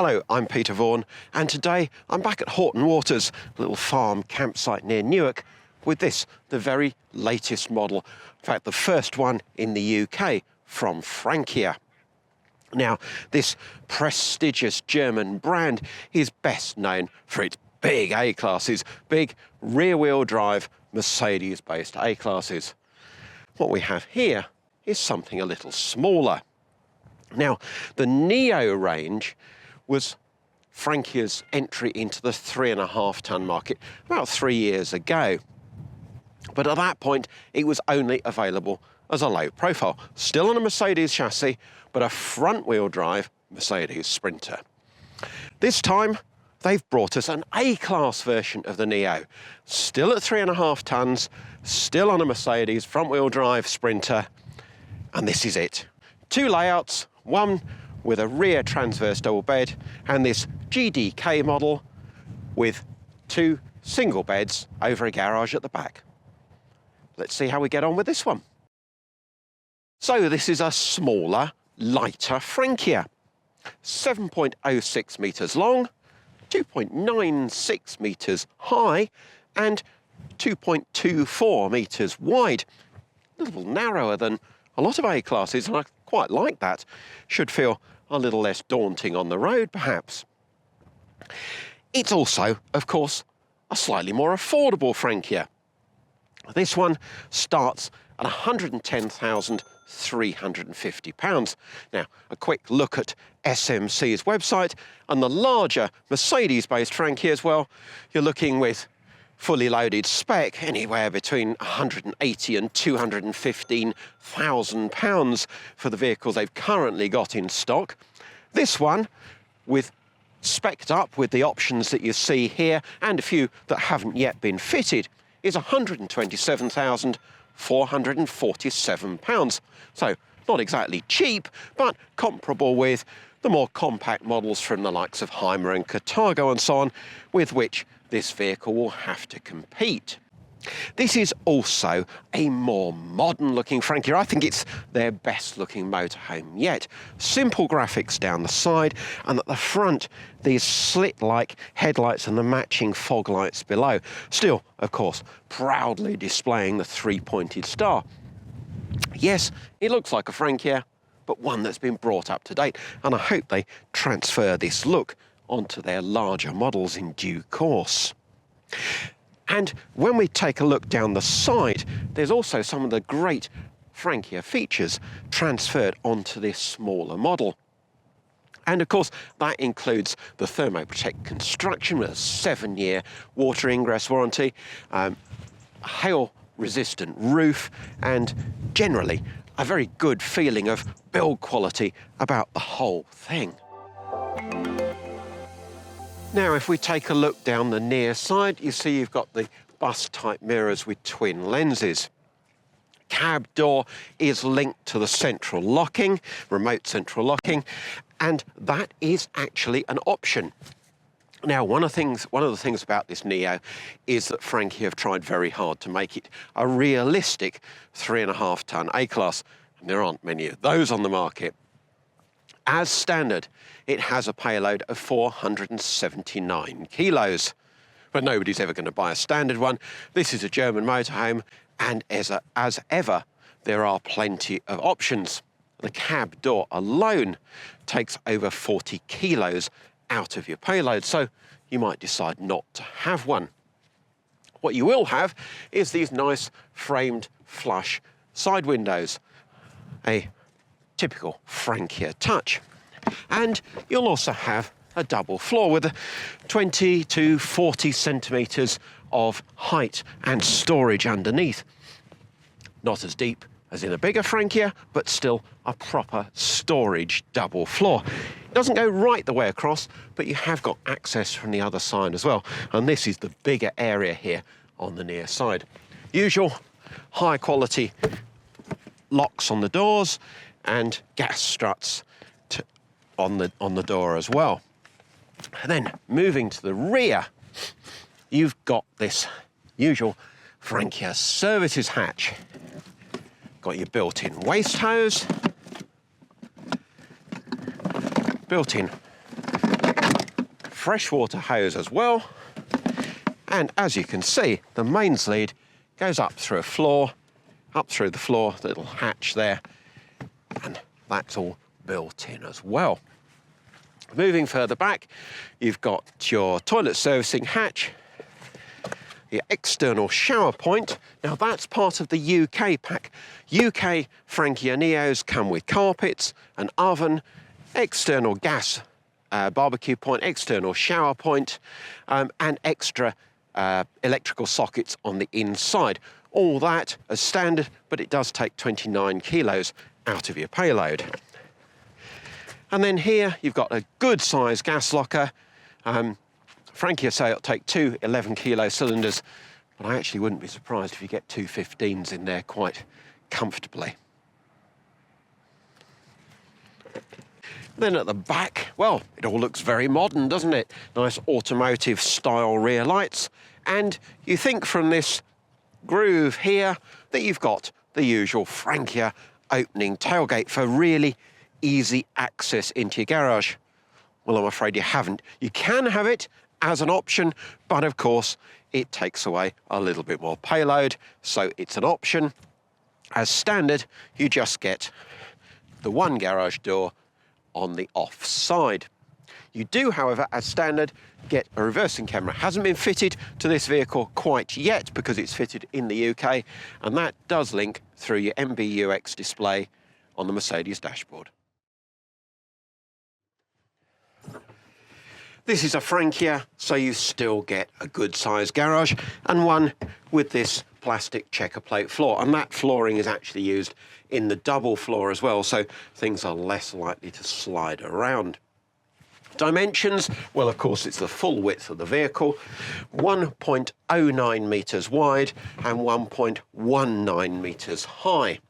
Hello, I'm Peter Vaughan, and today I'm back at Horton Waters, a little farm campsite near Newark, with this, the very latest model. In fact, the first one in the UK from Frankia. Now, this prestigious German brand is best known for its big A-classes, big rear-wheel drive Mercedes-based A-classes. What we have here is something a little smaller. Now, the Neo range was Frankia's entry into the 3.5 tonne market about 3 years ago. But at that point, it was only available as a low profile, still on a Mercedes chassis, but a front-wheel drive Mercedes Sprinter. This time, they've brought us an A-class version of the Neo, still at 3.5 tonnes, still on a Mercedes front-wheel drive Sprinter, and this is it. Two layouts, one with a rear transverse double bed and this GDK model with two single beds over a garage at the back. Let's see how we get on with this one. So this is a smaller, lighter Frankia. 7.06 metres long, 2.96 metres high and 2.24 metres wide. A little narrower than a lot of A-classes, and I quite like that. Should feel a little less daunting on the road, perhaps. It's also, of course, a slightly more affordable Frankia. This one starts at £110,350. Now, a quick look at SMC's website, and the larger Mercedes-based Frankias, well, you're looking with fully loaded spec anywhere between £180,000 and £215,000 for the vehicles they've currently got in stock. This one, with spec'd up with the options that you see here and a few that haven't yet been fitted, is £127,447. So not exactly cheap, but comparable with the more compact models from the likes of Hymer and Carthago and so on, with which this vehicle will have to compete. This is also a more modern-looking Frankia. I think it's their best-looking motorhome yet. Simple graphics down the side, and at the front, these slit-like headlights and the matching fog lights below. Still, of course, proudly displaying the three-pointed star. Yes, it looks like a Frankia, but one that's been brought up to date, and I hope they transfer this look onto their larger models in due course. And when we take a look down the side, there's also some of the great Frankia features transferred onto this smaller model. And of course, that includes the Thermoprotect construction with a 7-year water ingress warranty, hail-resistant roof, and generally a very good feeling of build quality about the whole thing. Now, if we take a look down the near side, you see you've got the bus-type mirrors with twin lenses. Cab door is linked to the central locking, remote central locking, and that is actually an option. Now, one of the things about this Neo is that Frankia have tried very hard to make it a realistic 3.5 tonne A-class, and there aren't many of those on the market. As standard, it has a payload of 479 kilos. But nobody's ever going to buy a standard one. This is a German motorhome, and as ever, there are plenty of options. The cab door alone takes over 40 kilos out of your payload, so you might decide not to have one. What you will have is these nice framed flush side windows, a typical Frankia touch. And you'll also have a double floor with 20 to 40 centimetres of height and storage underneath. Not as deep as in a bigger Frankia, but still a proper storage double floor. It doesn't go right the way across, but you have got access from the other side as well. And this is the bigger area here on the near side. Usual high quality locks on the doors and gas struts on the door as well. And then moving to the rear, you've got this usual Frankia services hatch. Got your built-in waste hose, built-in freshwater hose as well. And as you can see, the mains lead goes up through a floor, up through the floor, the little hatch there, and that's all built in as well. Moving further back, you've got your toilet servicing hatch, your external shower point. Now that's part of the UK pack. UK Frankia Neos come with carpets, an oven, external gas barbecue point, external shower point, and extra electrical sockets on the inside. All that as standard, but it does take 29 kilos out of your payload. And then here you've got a good size gas locker. Frankia say it'll take two 11 kilo cylinders, but I actually wouldn't be surprised if you get two 15s in there quite comfortably. Then at the back, well, it all looks very modern, doesn't it? Nice automotive style rear lights. And you think from this groove here that you've got the usual Frankia opening tailgate for really easy access into your garage. Well, I'm afraid you haven't. You can have it as an option, but of course it takes away a little bit more payload, so it's an option. As standard, you just get the one garage door on the off side. You do, however, as standard, get a reversing camera. Hasn't been fitted to this vehicle quite yet because it's fitted in the UK, and that does link through your MBUX display on the Mercedes dashboard. This is a Frankia, so you still get a good sized garage and one with this plastic checker plate floor, and that flooring is actually used in the double floor as well, so things are less likely to slide around. Dimensions, well, of course, it's the full width of the vehicle, 1.09 metres wide and 1.19 metres high.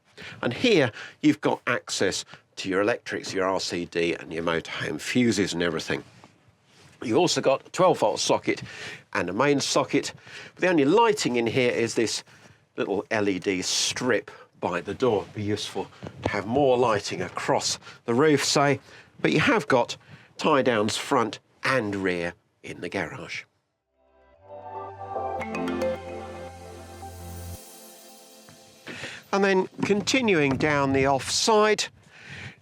And here you've got access to your electrics, your RCD and your motorhome fuses and everything. You've also got a 12-volt socket and a main socket. But the only lighting in here is this little LED strip by the door. It'd be useful to have more lighting across the roof, say, but you have got tie-downs front and rear in the garage. And then continuing down the offside,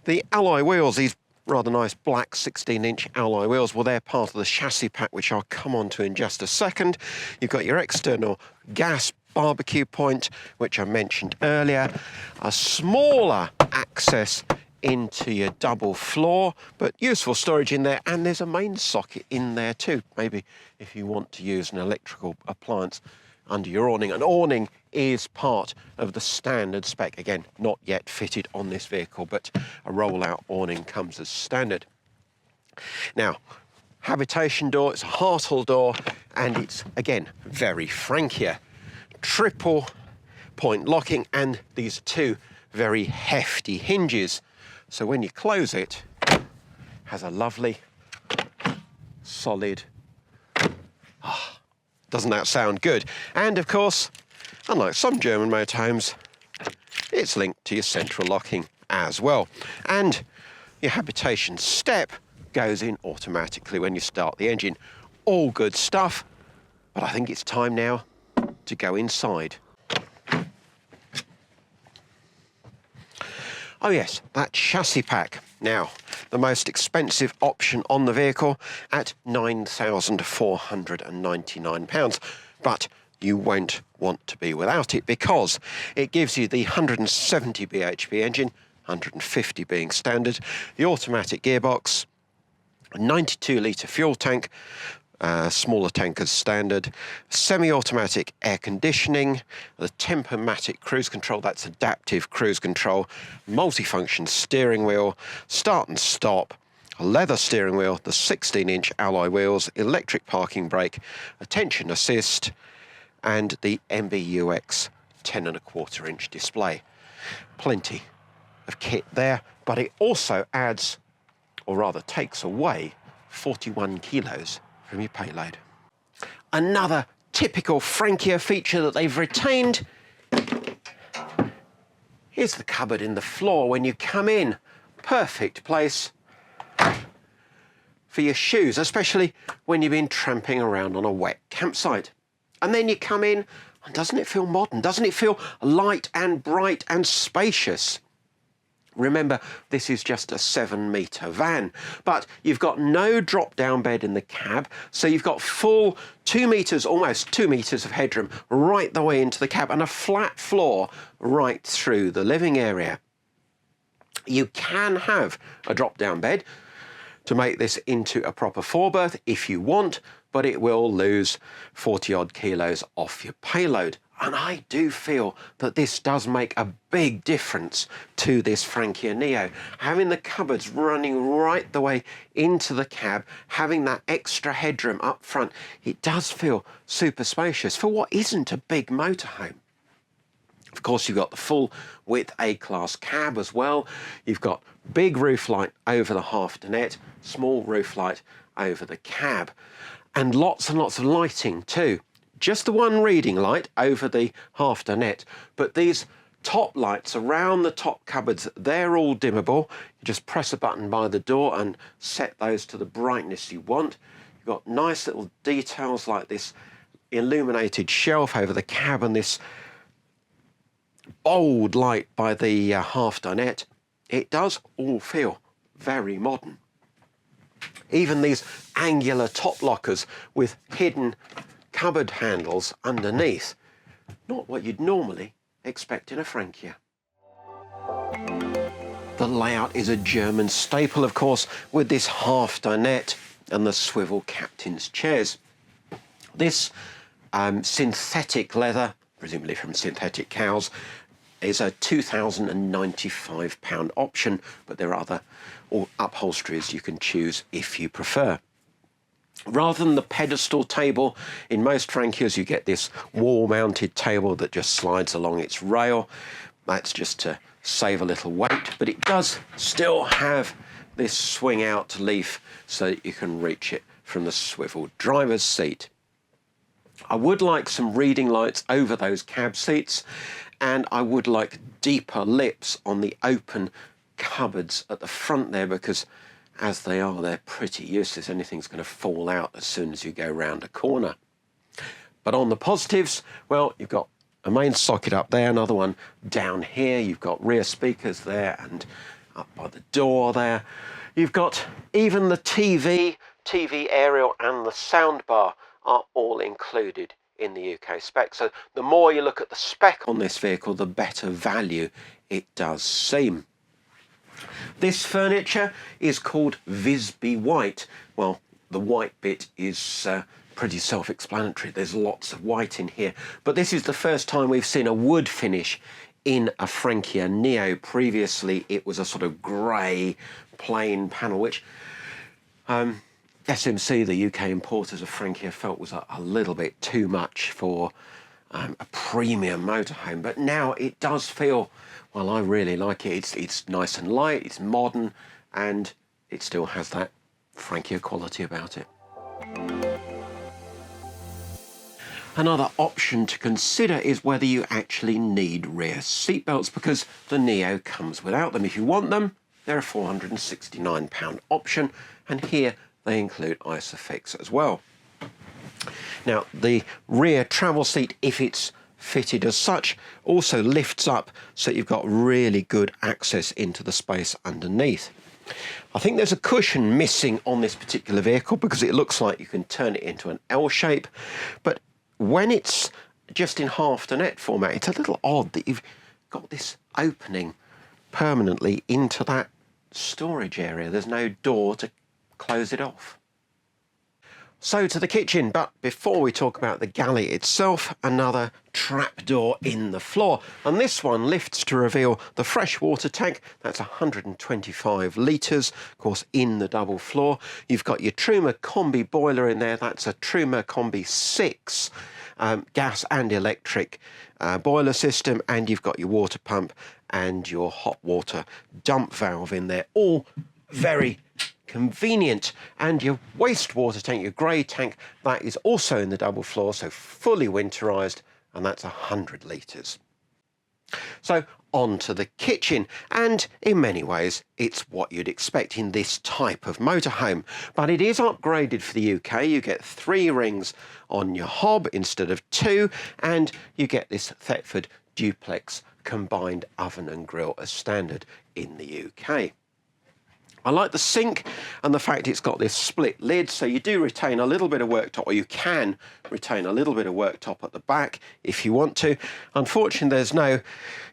the alloy wheels, these rather nice black 16-inch alloy wheels, well, they're part of the chassis pack, which I'll come on to in just a second. You've got your external gas barbecue point, which I mentioned earlier, a smaller access into your double floor, but useful storage in there, and there's a main socket in there too, maybe if you want to use an electrical appliance under your awning. An awning is part of the standard spec, again, not yet fitted on this vehicle, but a roll-out awning comes as standard. Now, habitation door, it's a Hartle door, and it's, again, very Frankia. Triple point locking, and these two very hefty hinges. So when you close it, has a lovely, solid, doesn't that sound good? And of course, unlike some German motorhomes, it's linked to your central locking as well. And your habitation step goes in automatically when you start the engine. All good stuff, but I think it's time now to go inside. Oh yes, that chassis pack. Now, the most expensive option on the vehicle at £9,499. But you won't want to be without it because it gives you the 170 bhp engine, 150 being standard, the automatic gearbox, a 92-litre fuel tank, smaller tank as standard, semi-automatic air conditioning, the Tempomatic cruise control, that's adaptive cruise control, multifunction steering wheel, start and stop, a leather steering wheel, the 16-inch alloy wheels, electric parking brake, attention assist, and the MBUX 10.25-inch display. Plenty of kit there, but it also adds, or rather takes away, 41 kilos from your payload. Another typical Frankia feature that they've retained is the cupboard in the floor when you come in. Perfect place for for your shoes, especially when you've been tramping around on a wet campsite. And then you come in, and doesn't it feel modern? Doesn't it feel light and bright and spacious? Remember, this is just a 7-metre van, but you've got no drop-down bed in the cab, so you've got full 2 metres, almost 2 metres of headroom right the way into the cab and a flat floor right through the living area. You can have a drop-down bed to make this into a proper 4-berth if you want, but it will lose 40-odd kilos off your payload. And I do feel that this does make a big difference to this Frankia Neo. Having the cupboards running right the way into the cab, having that extra headroom up front, it does feel super spacious for what isn't a big motorhome. Of course, you've got the full width A-class cab as well. You've got big roof light over the half dinette, small roof light over the cab, and lots of lighting too. Just the one reading light over the half dinette, but these top lights around the top cupboards, they're all dimmable. You just press a button by the door and set those to the brightness you want. You've got nice little details like this illuminated shelf over the cab and this bold light by the half dinette. It does all feel very modern. Even these angular top lockers with hidden cupboard handles underneath. Not what you'd normally expect in a Frankia. The layout is a German staple, of course, with this half dinette and the swivel captain's chairs. This synthetic leather, presumably from synthetic cows, is a £2,095 option, but there are other upholsteries you can choose if you prefer. Rather than the pedestal table, in most Frankias you get this wall-mounted table that just slides along its rail. That's just to save a little weight, but it does still have this swing-out leaf so that you can reach it from the swivel driver's seat. I would like some reading lights over those cab seats, and I would like deeper lips on the open cupboards at the front there, because as they are, they're pretty useless. Anything's going to fall out as soon as you go round a corner. But on the positives, well, you've got a main socket up there, another one down here. You've got rear speakers there and up by the door there. You've got even the TV aerial and the soundbar are all included in the UK spec. So the more you look at the spec on this vehicle, the better value it does seem. This furniture is called Visby White. Well, the white bit is pretty self-explanatory. There's lots of white in here. But this is the first time we've seen a wood finish in a Frankia Neo. Previously, it was a sort of grey, plain panel, which SMC, the UK importers of Frankia, felt was a little bit too much for a premium motorhome. But now it does feel, well, I really like it. It's nice and light, it's modern, and it still has that Frankia quality about it. Another option to consider is whether you actually need rear seatbelts, because the Neo comes without them. If you want them, they're a £469 option, and here they include Isofix as well. Now, the rear travel seat, if it's fitted as such, also lifts up so you've got really good access into the space underneath. I think there's a cushion missing on this particular vehicle because it looks like you can turn it into an L shape, but when it's just in half dinette format, it's a little odd that you've got this opening permanently into that storage area. There's no door to close it off. So to the kitchen, but before we talk about the galley itself, another trapdoor in the floor. And this one lifts to reveal the fresh water tank. That's 125 litres, of course, in the double floor. You've got your Truma Combi boiler in there. That's a Truma Combi 6 gas and electric boiler system. And you've got your water pump and your hot water dump valve in there. All very convenient. And your wastewater tank, your grey tank, that is also in the double floor, so fully winterised, and that's 100 litres. So onto the kitchen, and in many ways it's what you'd expect in this type of motorhome. But it is upgraded for the UK. You get 3 rings on your hob instead of 2, and you get this Thetford duplex combined oven and grill as standard in the UK. I like the sink and the fact it's got this split lid, so you do retain a little bit of worktop, or you can retain a little bit of worktop at the back if you want to. Unfortunately, there's no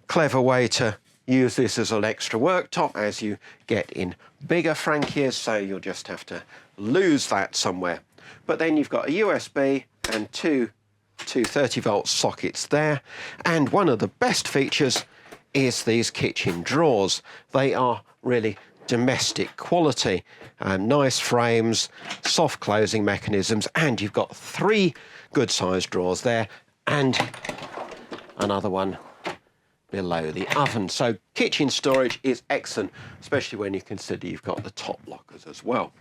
clever way to use this as an extra worktop as you get in bigger Frankias, so you'll just have to lose that somewhere. But then you've got a USB and two 30-volt sockets there, and one of the best features is these kitchen drawers. They are really domestic quality, nice frames, soft closing mechanisms, and you've got 3 good sized drawers there and another one below the oven. So kitchen storage is excellent, especially when you consider you've got the top lockers as well.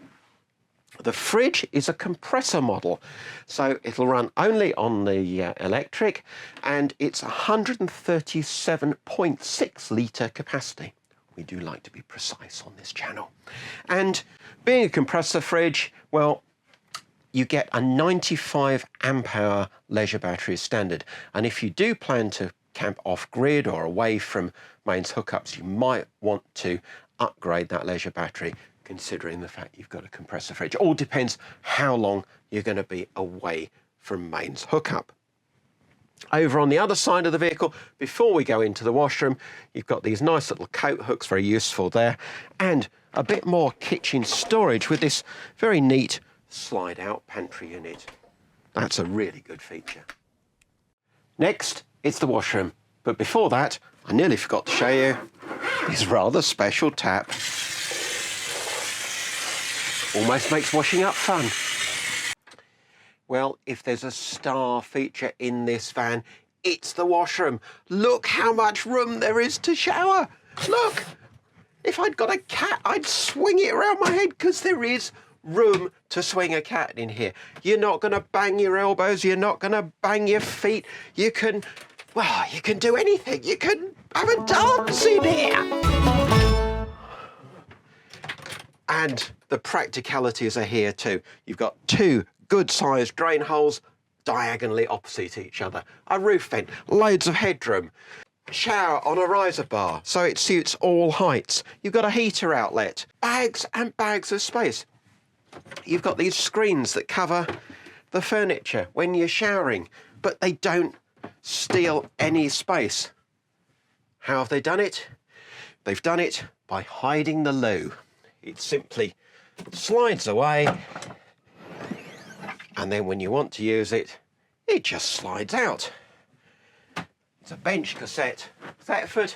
The fridge is a compressor model, so it'll run only on the electric, and it's 137.6 litre capacity. We do like to be precise on this channel. And being a compressor fridge, well, you get a 95 amp hour leisure battery as standard. And if you do plan to camp off grid or away from mains hookups, you might want to upgrade that leisure battery, considering the fact you've got a compressor fridge. It all depends how long you're going to be away from mains hookup. Over on the other side of the vehicle, before we go into the washroom, you've got these nice little coat hooks, very useful there, and a bit more kitchen storage with this very neat slide-out pantry unit. That's a really good feature. Next, it's the washroom. But before that, I nearly forgot to show you this rather special tap. Almost makes washing up fun. Well, if there's a star feature in this van, it's the washroom. Look how much room there is to shower. Look, if I'd got a cat, I'd swing it around my head, because there is room to swing a cat in here. You're not going to bang your elbows. You're not going to bang your feet. You can, well, you can do anything. You can have a dance in here. And the practicalities are here too. You've got 2 good-sized drain holes diagonally opposite each other, a roof vent, loads of headroom, shower on a riser bar, so it suits all heights. You've got a heater outlet, bags and bags of space. You've got these screens that cover the furniture when you're showering, but they don't steal any space. How have they done it? They've done it by hiding the loo. It simply slides away, and then when you want to use it, it just slides out. It's a bench cassette, Thetford,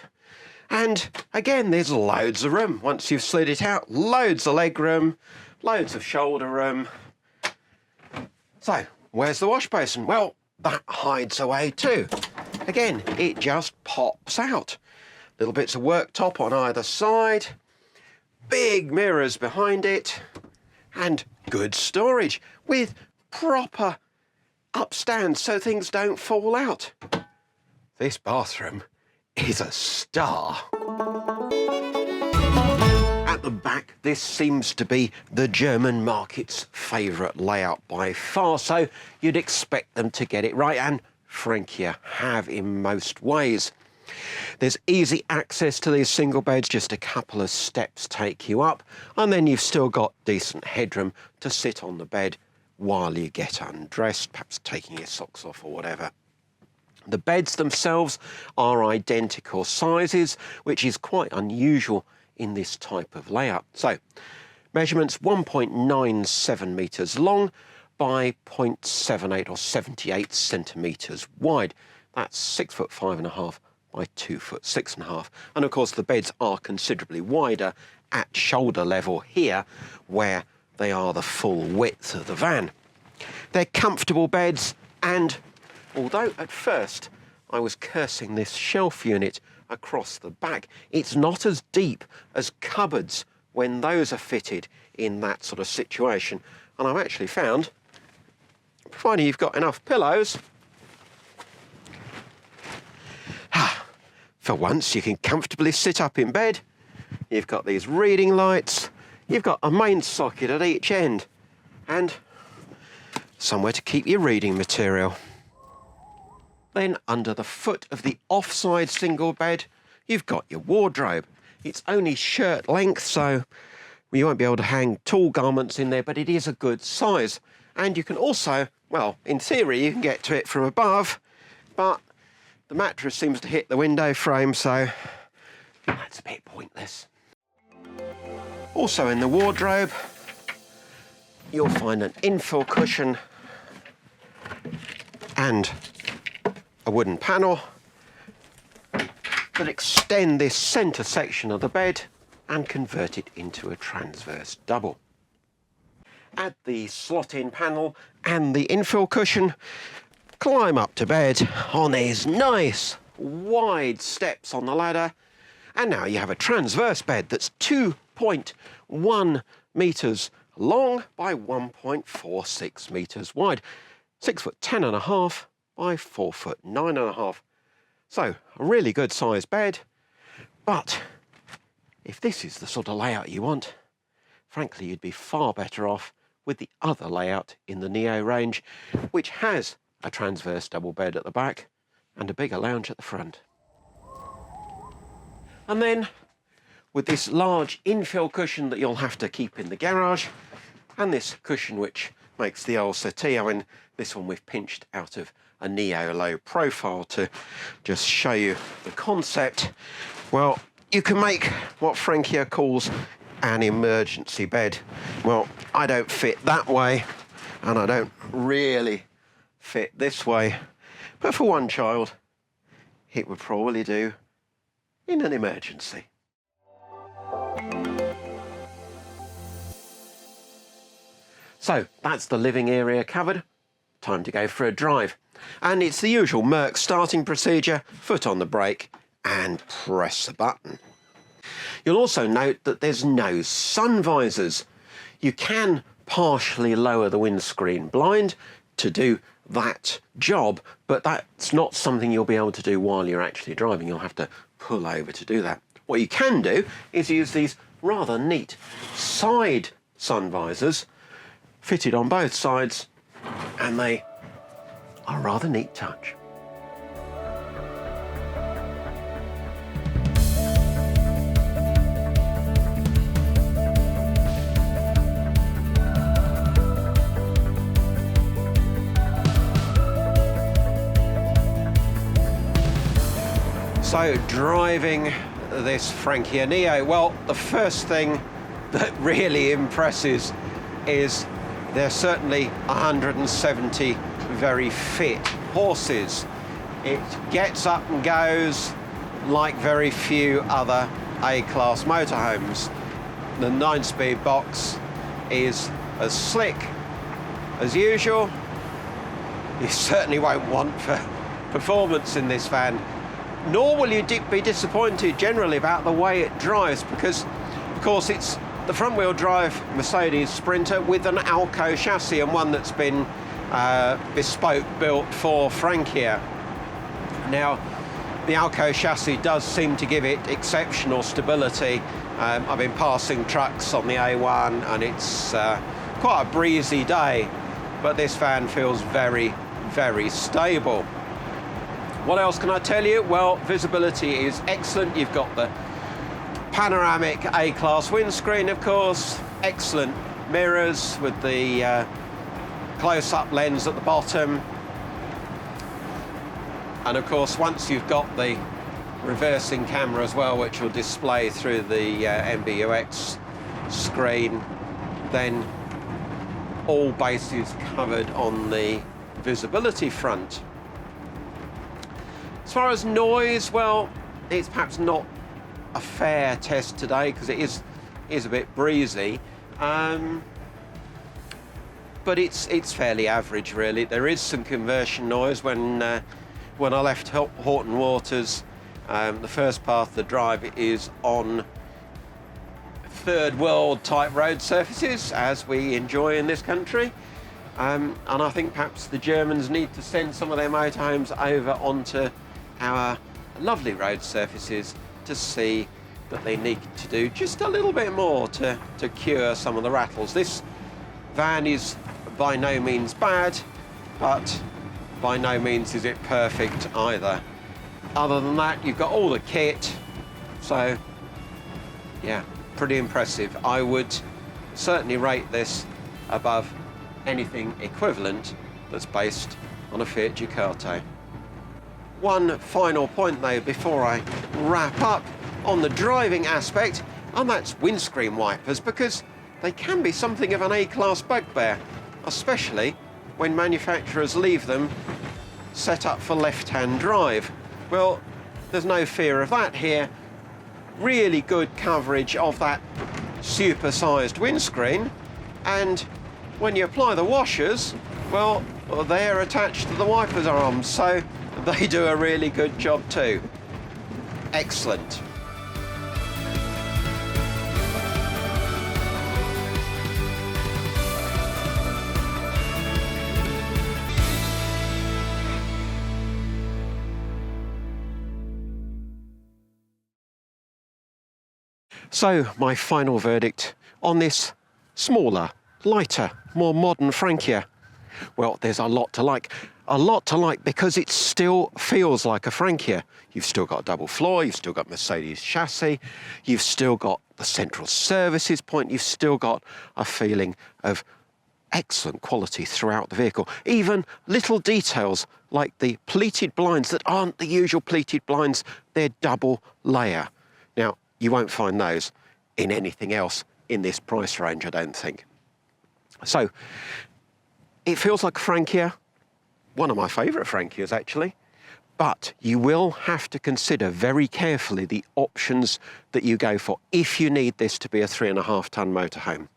and again, there's loads of room. Once you've slid it out, loads of leg room, loads of shoulder room. So, where's the wash basin? Well, that hides away too. Again, it just pops out. Little bits of worktop on either side, big mirrors behind it, and good storage with proper upstands so things don't fall out. This bathroom is a star. At the back, this seems to be the German market's favourite layout by far, so you'd expect them to get it right, and Frankia have in most ways. There's easy access to these single beds, just a couple of steps take you up, and then you've still got decent headroom to sit on the bed while you get undressed, perhaps taking your socks off or whatever. The beds themselves are identical sizes, which is quite unusual in this type of layout. So, measurements 1.97 metres long by 0.78 or 78 centimetres wide. That's 6'5.5" by 2'6.5". And of course the beds are considerably wider at shoulder level here, where they are the full width of the van. They're comfortable beds, and although at first I was cursing this shelf unit across the back, it's not as deep as cupboards when those are fitted in that sort of situation. And I've actually found, providing you've got enough pillows, For once, you can comfortably sit up in bed. You've got these reading lights. You've got a main socket at each end and somewhere to keep your reading material. Then under the foot of the offside single bed, you've got your wardrobe. It's only shirt length, so you won't be able to hang tall garments in there, but it is a good size. And you can also, well, in theory, you can get to it from above, but the mattress seems to hit the window frame, so that's a bit pointless. Also in the wardrobe, you'll find an infill cushion and a wooden panel that extend this centre section of the bed and convert it into a transverse double. Add the slot-in panel and the infill cushion, climb up to bed on these nice wide steps on the ladder, and now you have a transverse bed that's 2.1 metres long by 1.46 metres wide, 6'10.5" by 4'9.5". So a really good sized bed, but if this is the sort of layout you want, frankly you'd be far better off with the other layout in the Neo range, which has a transverse double bed at the back and a bigger lounge at the front. And then with this large infill cushion that you'll have to keep in the garage, and this cushion which makes the old settee, I mean, this one we've pinched out of a Neo low profile to just show you the concept. Well, you can make what Frankia calls an emergency bed. Well, I don't fit that way, and I don't really fit this way, but for one child, it would probably do in an emergency. So that's the living area covered. Time to go for a drive. And it's the usual Merc starting procedure, foot on the brake and press the button. You'll also note that there's no sun visors. You can partially lower the windscreen blind to do that job, but that's not something you'll be able to do while you're actually driving. You'll have to pull over to do that. What you can do is use these rather neat side sun visors fitted on both sides, and they are a rather neat touch. So driving this Frankia Neo, well, the first thing that really impresses is there's certainly 170 very fit horses. It gets up and goes like very few other A-class motorhomes. The 9-speed box is as slick as usual. You certainly won't want for performance in this van, nor will you be disappointed generally about the way it drives, because of course it's the front-wheel drive Mercedes Sprinter with an Alco chassis, and one that's been bespoke built for Frankia. Now, the Alco chassis does seem to give it exceptional stability. I've been passing trucks on the A1 and it's quite a breezy day, but this van feels very, very stable. What else can I tell you? Well, visibility is excellent. You've got the panoramic A-class windscreen, of course, excellent mirrors with the close-up lens at the bottom. And of course, once you've got the reversing camera as well, which will display through the MBUX screen, then all bases covered on the visibility front. As far as noise, well, it's perhaps not a fair test today because it is a bit breezy, but it's fairly average really. There is some conversion noise when I left Horton Waters. The first part of the drive is on third world type road surfaces, as we enjoy in this country, and I think perhaps the Germans need to send some of their motorhomes over onto our lovely road surfaces to see that they need to do just a little bit more to cure some of the rattles. This van is by no means bad, but by no means is it perfect either. Other than that, you've got all the kit, so yeah, pretty impressive. I would certainly rate this above anything equivalent that's based on a Fiat Ducato. One final point though before I wrap up on the driving aspect, and that's windscreen wipers, because they can be something of an A-class bugbear, especially when manufacturers leave them set up for left-hand drive. Well, there's no fear of that here. Really good coverage of that super-sized windscreen, and when you apply the washers, well, they're attached to the wipers arms, so they do a really good job too. Excellent. So, my final verdict on this smaller, lighter, more modern Frankia. Well, there's a lot to like. A lot to like because it still feels like a Frankia. You've still got a double floor, you've still got Mercedes chassis, you've still got the central services point, you've still got a feeling of excellent quality throughout the vehicle. Even little details like the pleated blinds that aren't the usual pleated blinds, they're double layer. Now, you won't find those in anything else in this price range, I don't think. So, it feels like a Frankia, one of my favourite Frankias actually, but you will have to consider very carefully the options that you go for if you need this to be a 3.5 tonne motorhome.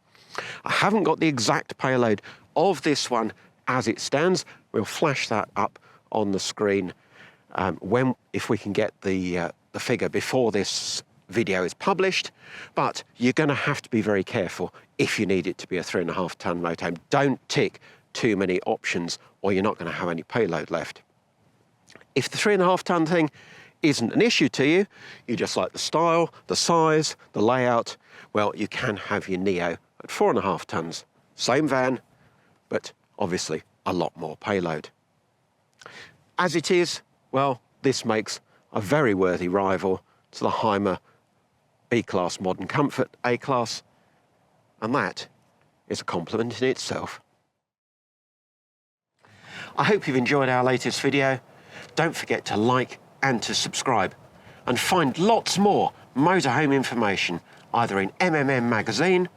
I haven't got the exact payload of this one as it stands. We'll flash that up on the screen if we can get the figure before this video is published, but you're going to have to be very careful if you need it to be a 3.5 tonne motorhome. Don't tick too many options or you're not going to have any payload left. If the 3.5 tonne thing isn't an issue to you, you just like the style, the size, the layout, well, you can have your Neo at 4.5 tonnes. Same van, but obviously a lot more payload. As it is, well, this makes a very worthy rival to the Hymer B-Class Modern Comfort A-Class, and that is a compliment in itself. I hope you've enjoyed our latest video. Don't forget to like and to subscribe, and find lots more motorhome information either in MMM magazine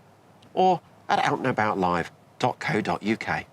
or at outandaboutlive.co.uk.